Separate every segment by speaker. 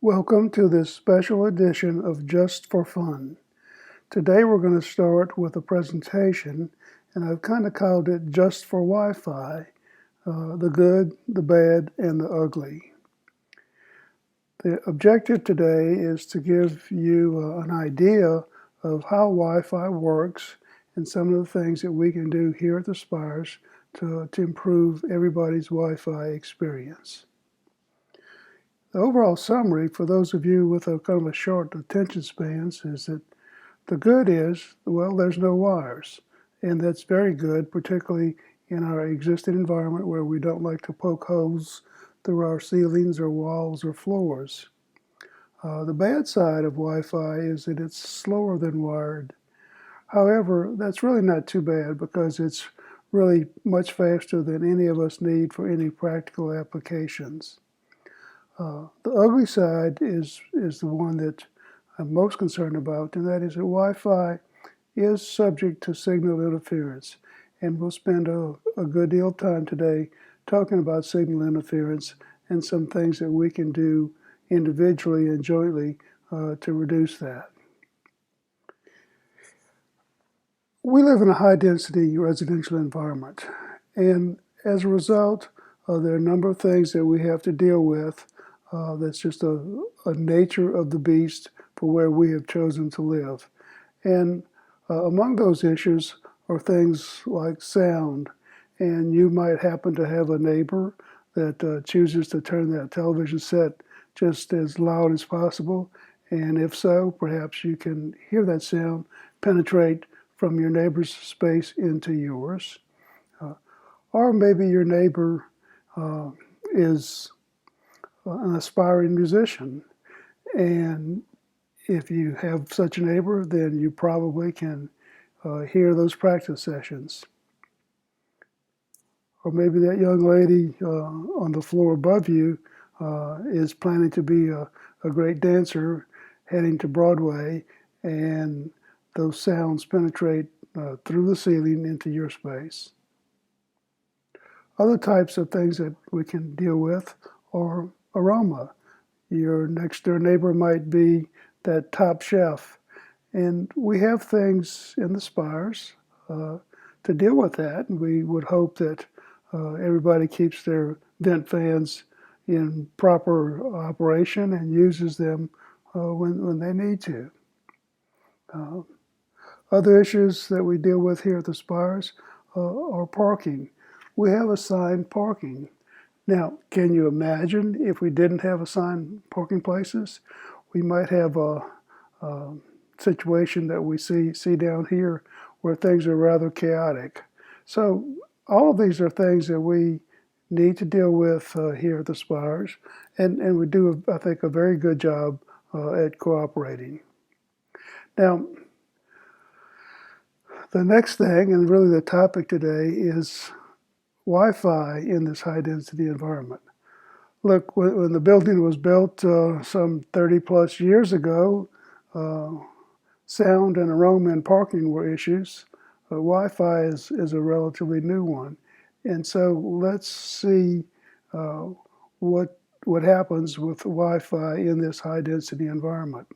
Speaker 1: Welcome to this special edition of Just for Fun. Today we're going to start with a presentation, and I've kind of called it Just for Wi-Fi, the good, the bad, and the ugly. The objective today is to give you an idea of how Wi-Fi works and some of the things that we can do here at the Spires to improve everybody's Wi-Fi experience. The overall summary for those of you with a kind of a short attention spans is that the good is, well, there's no wires. And that's very good, particularly in our existing environment where we don't like to poke holes through our ceilings or walls or floors. The bad side of Wi-Fi is that it's slower than wired. However, that's really not too bad because it's really much faster than any of us need for any practical applications. The ugly side is the one that I'm most concerned about, and that is that Wi-Fi is subject to signal interference. And we'll spend a good deal of time today talking about signal interference and some things that we can do individually and jointly to reduce that. We live in a high-density residential environment, and as a result, there are a number of things that we have to deal with. That's just a nature of the beast for where we have chosen to live. And among those issues are things like sound. And you might happen to have a neighbor that chooses to turn that television set just as loud as possible. And if so, perhaps you can hear that sound penetrate from your neighbor's space into yours. Or maybe your neighbor is an aspiring musician. And if you have such a neighbor, then you probably can hear those practice sessions. Or maybe that young lady on the floor above you is planning to be a great dancer heading to Broadway, and those sounds penetrate through the ceiling into your space. Other types of things that we can deal with are aroma. Your next door neighbor might be that top chef. And we have things in the Spires to deal with that. And we would hope that everybody keeps their vent fans in proper operation and uses them when they need to. Other issues that we deal with here at the Spires are parking. We have assigned parking. Now, can you imagine if we didn't have assigned parking places? We might have a situation that we see down here where things are rather chaotic. So all of these are things that we need to deal with here at the Spires, and we do, I think, a very good job at cooperating. Now, the next thing, and really the topic today, is Wi-Fi in this high-density environment. Look, when the building was built some 30 plus years ago, sound and aroma and parking were issues. Wi-Fi is a relatively new one. And so let's see what happens with Wi-Fi in this high-density environment.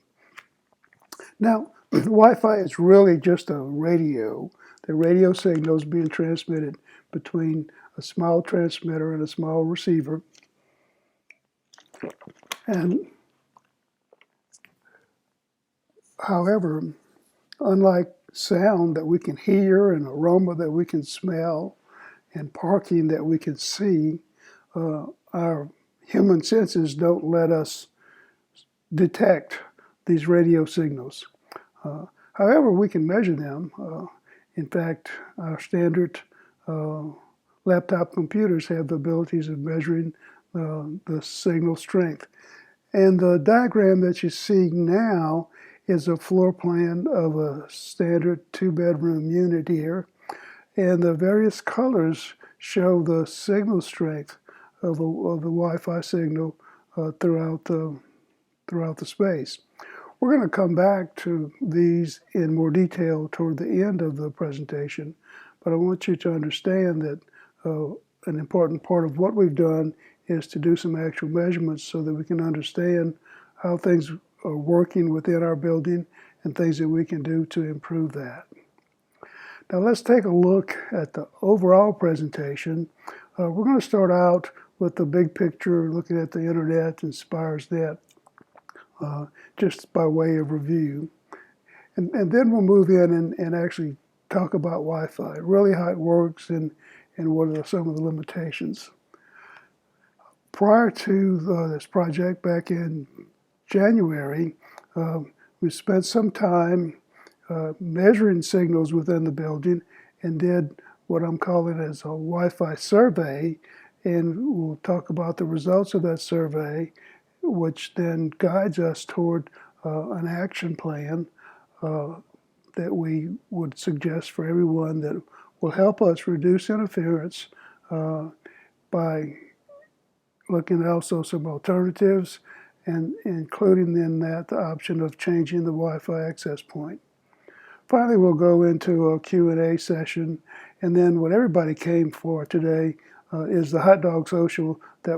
Speaker 1: Now, Wi-Fi is really just a radio. The radio signal is being transmitted between a small transmitter and a small receiver. And however, unlike sound that we can hear and aroma that we can smell and parking that we can see, our human senses don't let us detect these radio signals. However, we can measure them. In fact, our standard laptop computers have the abilities of measuring the signal strength. And the diagram that you see now is a floor plan of a standard two-bedroom unit here. And the various colors show the signal strength of the Wi-Fi signal throughout the space. We're going to come back to these in more detail toward the end of the presentation, but I want you to understand that an important part of what we've done is to do some actual measurements so that we can understand how things are working within our building and things that we can do to improve that. Now let's take a look at the overall presentation. We're going to start out with the big picture, looking at the internet and SpiresNet, just by way of review. And then we'll move in and actually talk about Wi-Fi, really how it works and what are some of the limitations. Prior to this project back in January, we spent some time measuring signals within the building and did what I'm calling as a Wi-Fi survey, and we'll talk about the results of that survey, which then guides us toward an action plan that we would suggest for everyone that will help us reduce interference by looking at also some alternatives and including in that the option of changing the Wi-Fi access point. Finally, we'll go into a Q&A session, and then what everybody came for today is the hot dog social that